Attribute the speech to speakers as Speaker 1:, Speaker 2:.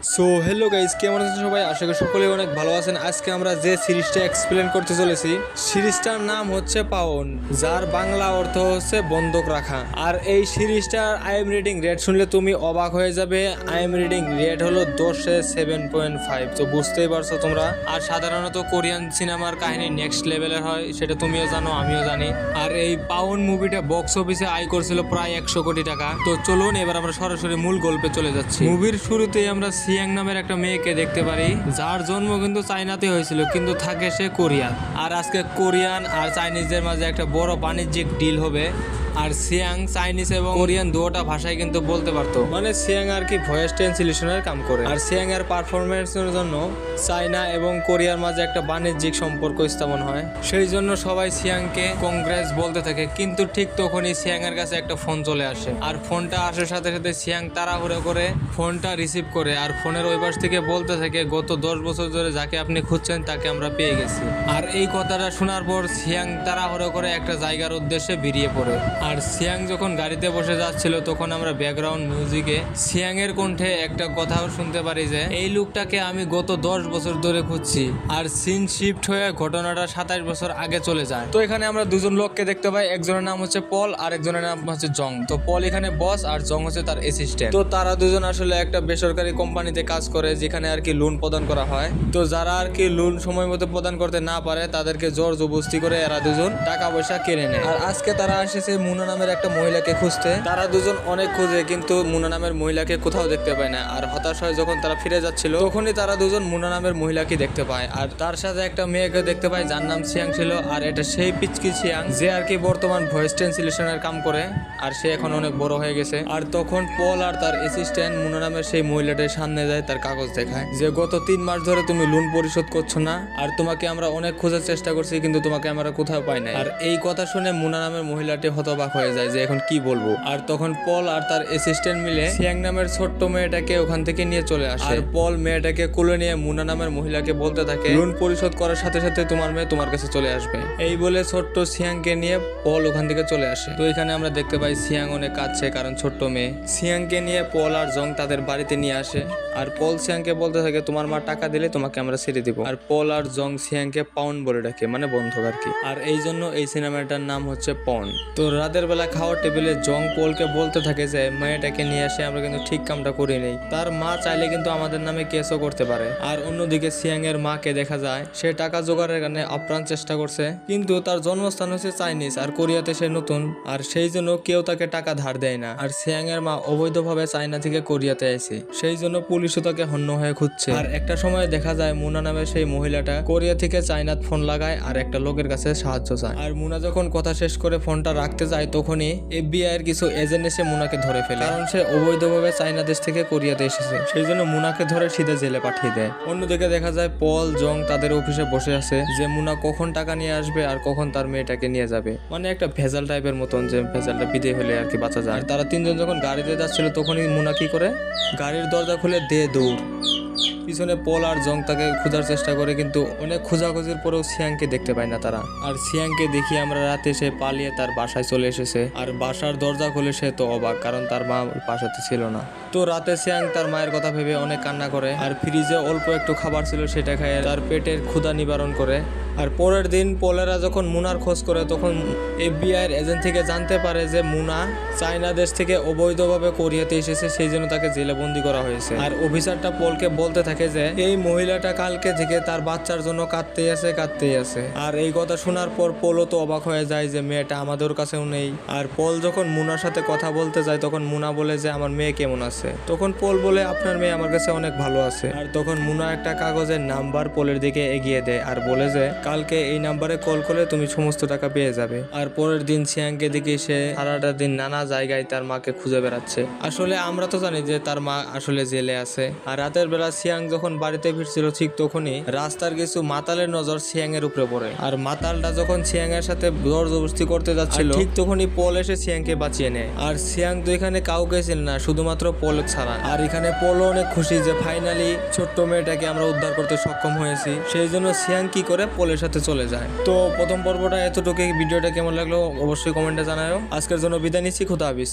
Speaker 1: So hello guys, কেমন আছেন সবাই? আশা করি সকলেই অনেক ভালো আছেন। আজকে আমরা যে সিরিজটা এক্সপ্লেন করতে চলেছি, সিরিজটার নাম হচ্ছে পাওন, যার বাংলা অর্থ হচ্ছে বন্ধক রাখা। আর এই সিরিজটার আইএম রেটিং রেট শুনলে তুমি অবাক হয়ে যাবে। আইএম রেটিং রেট হলো 10-এ 7.5। তো বুঝতেই পারছো তোমরা। আর সাধারণত কোরিয়ান সিনেমার কাহিনী নেক্সট লেভেলের হয়, সেটা তুমিও জানো, আমিও জানি। আর এই পাওন মুভিটা বক্স অফিসে আয় করছিল প্রায় 100 কোটি টাকা। তো চলুন এবার আমরা সরাসরি মূল গল্পে চলে যাচ্ছি। মুভির শুরুতেই আমরা সিয়াং নামের একটা মেয়েকে দেখতে পারি, যার জন্ম কিন্তু চায়নাতে হয়েছিল, কিন্তু থাকে সে কোরিয়ান। আর আজকে কোরিয়ান আর চাইনিজদের মাঝে একটা বড় বাণিজ্যিক ডিল হবে। আর সিয়াং চাইনিজ এবং কোরিয়ান দুটোটা ভাষায় কিন্তু বলতে পারতো। মানে সিয়াং আর কি ভয়েস ট্রান্সলেশনের কাম করে। আর সিয়াং এর পারফরমেন্সের জন্য চায়না এবং কোরিয়ার মাঝে একটা বাণিজ্যিক সম্পর্ক স্থাপন হয়। সেই জন্য সবাই সিয়াংকে কংগ্রেস বলতে থাকে। কিন্তু ঠিক তখনই সিয়াং এর কাছে একটা ফোন চলে আসে। আর ফোনটা আসার সাথে সাথে সিয়াং তাড়াহুড়ো করে ফোনটা রিসিভ করে, আর ফোনের ওই পাশ থেকে বলতে থাকে, গত 10 বছর ধরে যাকে আপনি খুঁজছেন তাকে আমরা পেয়ে গেছি। আর এই কথাটা শোনার পর সিয়াং তাড়াহুড়ো করে একটা জায়গার উদ্দেশ্যে বেরিয়ে পড়ে। আর সিয়াং যখন গাড়িতে বসে যাচ্ছিল, তখন আমরা ব্যাকগ্রাউন্ড মিউজিকে সিয়াং এর কণ্ঠে একটা কথাও শুনতে পারি যে, এই লোকটাকে আমি গত 10 বছর ধরে খুঁজছি। আর সিন শিফট হয়ে ঘটনাটা 27 বছর আগে চলে যায়। তো এখানে আমরা দুজন লোককে দেখতে পাই, একজনের নাম হচ্ছে পল আর একজনের নাম হচ্ছে জং। তো পল এখানে বস আর জং হচ্ছে তার অ্যাসিস্ট্যান্ট। তো তারা দুজন আসলে একটা বেসরকারি কোম্পানিতে কাজ করে, যেখানে আর কি লোন প্রদান করা হয়। তো যারা আর কি লোন সময় মতো প্রদান করতে না পারে, তাদেরকে জোর জবরদস্তি করে এরা দুজন টাকা পয়সা কেড়ে নেয়। আর আজকে তারা এসেছে মুনা নামের একটা মহিলাকে খুঁজতে। তারা দুজন অনেক খোঁজে, কিন্তু মুনা নামের মহিলাকে কোথাও দেখতে পায় না। আর হতাশ হয়ে যখন তারা ফিরে যাচ্ছিল, তখনই তারা দুজন মুনা নামের মহিলাকে দেখতে পায়। আর তার সাথে একটা মেয়েকে দেখতে পায়, যার নাম সিয়াং ছিল। আর এটা সেই পিচকি সিয়াং, যে আর কি বর্তমান ভয়েস ট্রান্সলেশনের কাম করে। আর সে এখন অনেক বড় হয়ে গেছে। আর তখন পল আর তার অ্যাসিস্ট্যান্ট মুনা নামের সেই মহিলাটার সামনে যায়, তার কাগজ দেখায় যে, গত 3 মাস ধরে তুমি লোন পরিশোধ করছো না, আর তোমাকে আমরা অনেক খোঁজার চেষ্টা করছি, কিন্তু তোমাকে আমরা কোথাও পাই নাই। আর এই কথা শুনে মুনা নামের মহিলাটি হতবাক হয়ে যায় যে এখন কি বলবো। আর তখন পল আর তার অ্যাসিস্ট্যান্ট মিলে সিয়াং নামের ছোট্ট মেয়েটাকে ওখান থেকে নিয়ে চলে আসে। আর পল মেয়েটাকে কোলে নিয়ে মুনা নামের মহিলাকে বলতে থাকে, লোন পরিশোধ করার সাথে সাথে তোমার মেয়ে তোমার কাছে চলে আসবে। এই বলে ছোট্ট সিয়াংকে নিয়ে পল ওখান থেকে চলে আসে। তো এখানে আমরা দেখতে পাই সিয়াং অনেক কাঁদছে, কারণ ছোট্ট মেয়ে। সিয়াংকে নিয়ে পল আর জং তাদের বাড়িতে নিয়ে আসে। আর পল সিয়াংকে বলতে থাকে, তোমার মা টাকা দিলে তোমাকে আমরা ছেড়ে দিব। আর পল আর জং সিয়াংকে পাউন বলে ডাকে, মানে বন্ধক আর কি। আর এই জন্য এই সিনেমাটার নাম হচ্ছে পাউন। তো রাতের বেলা খাওয়ার টেবিলে জং পলকে বলতে থাকে যে, মেয়েটাকে নিয়ে আসে আমরা কিন্তু ঠিক কামটা করি নেই, তার মা চাইলে কিন্তু আমাদের নামে কেসও করতে পারে। আর অন্যদিকে সিয়াং এর মাকে দেখা যায় সে টাকা জোগাড়ের কারণে আপ্রাণ চেষ্টা করছে, কিন্তু তার জন্মস্থান হচ্ছে চাইনিজ আর কোরিয়াতে সে নতুন। আর সেই জন্য কেউ তাকে টাকা ধার দেয় না। আর সিয়াং এর মা অবৈধভাবে চায়না থেকে কোরিয়াতে আসে, সেই জন্য পুলিশও তাকে হন্য হয়ে খুঁজছে। আর একটা সময় দেখা যায় মুনা নামের সেই মহিলাটা কোরিয়া থেকে চায়নাত ফোন লাগায় আর একটা লোকের কাছে সাহায্য চায়। আর মুনা যখন কথা শেষ করে ফোনটা রাখতে যায়, তখনই FBI এর কিছু এজেন্ট এসে মুনাকে ধরে ফেলে, কারণ সে অবৈধভাবে চায়না দেশ থেকে কোরিয়াতে এসেছে। সেই জন্য মুনাকে ধরে সিধা জেলে পাঠিয়ে দেয়। অন্যদিকে দেখা যায় পল জং তাদের অফিসে বসে আছে, যে মুনা কখন টাকা নিয়ে আসবে আর কখন তার মেয়েটাকে নিয়ে যাবে। মানে একটা ভেজাল টাইপের মতন, যে ভেজালটা বিদে হলে আর কি বাঁচা যায়। আর তারা তিনজন যখন গাড়িতে যাচ্ছিল, তখনই মুনা কি করে, গাড়ির দরজা খুলে দে দৌড়। পিছনে পল আর জং তাকে খোঁজার চেষ্টা করে, কিন্তু অনেক খোঁজাখুঁজির পরেও সিয়াংকে দেখতে পায় না তারা। আর সিয়াংকে দেখি আমরা রাতে সে পালিয়ে তার বাসায় চলে এসেছে। আর বাসার দরজা খুলে সে তো অবাক, কারণ তার মা বাসাতে ছিল না। তো রাতে সিয়াং তার মায়ের কথা ভেবে অনেক কান্না করে। আর ফ্রিজে অল্প একটু খাবার ছিল, সেটা খেয়ে তার পেটের ক্ষুধা নিবারণ করে। আর পরের দিন পলেরা যখন মুনার খোঁজ করে, তখন FBI এর এজেন্ট থেকে জানতে পারে যে মুনা চায়না দেশ থেকে অবৈধভাবে কোরিয়াতে এসেছে, সেই জন্য তাকে জেলে বন্দি করা হয়েছে। আর অফিসারটা পলকে বলতে থাকে যে, এই মহিলাটা কালকে থেকে তার বাচ্চার জন্য কাঁদতেই আছে। আর এই কথা শোনার পর পলও তো অবাক হয়ে যায় যে মেয়েটা আমাদের কাছেও নেই। আর পল যখন মুনার সাথে কথা বলতে যায়, তখন মুনা বলে যে, আমার মেয়ে কেমন আছে। তখন পল বলে, আপনার মেয়ে আমার কাছে অনেক ভালো আছে। আর তখন মুনা একটা কাগজের নাম্বার পলের দিকে এগিয়ে দেয়, আর বলে যে, কালকে এই নাম্বারে কল করলে তুমি সমস্ত টাকা পেয়ে যাবে। আর পরের দিন সিয়াংকে দেখে সে সারাটা দিন নানা জায়গায় তার মাকে খুঁজে বেড়াচ্ছে। আসলে আমরা তো জানি যে তার মা আসলে জেলে আছে। আর রাতের বেলা সিয়াং যখন বাড়িতে ফিরছিল, ঠিক তখনই রাস্তার কিছু মাতালের নজর সিয়াং এর উপরে পড়ে। আর মাতালটা যখন সিয়াং এর সাথে জোর জবরদস্তি করতে যাচ্ছিল, ঠিক তখনই পল এসে সিয়াংকে বাঁচিয়ে নেয়। আর সিয়াং তো এখানে কাউকে ছিল না, শুধুমাত্র পল ছাড়া। আর এখানে পলও অনেক খুশি যে ফাইনালি ছোট্ট মেয়েটাকে আমরা উদ্ধার করতে সক্ষম হয়েছি। সেই জন্য সিয়াং কি করে পলের সাথে চলে যায়। তো প্রথম পর্বটা এতটুকুই। ভিডিওটা কেমন লাগলো অবশ্যই কমেন্টে জানাও। আজকের জন্য বিদায় নিচ্ছি, খুদা হাফেজ।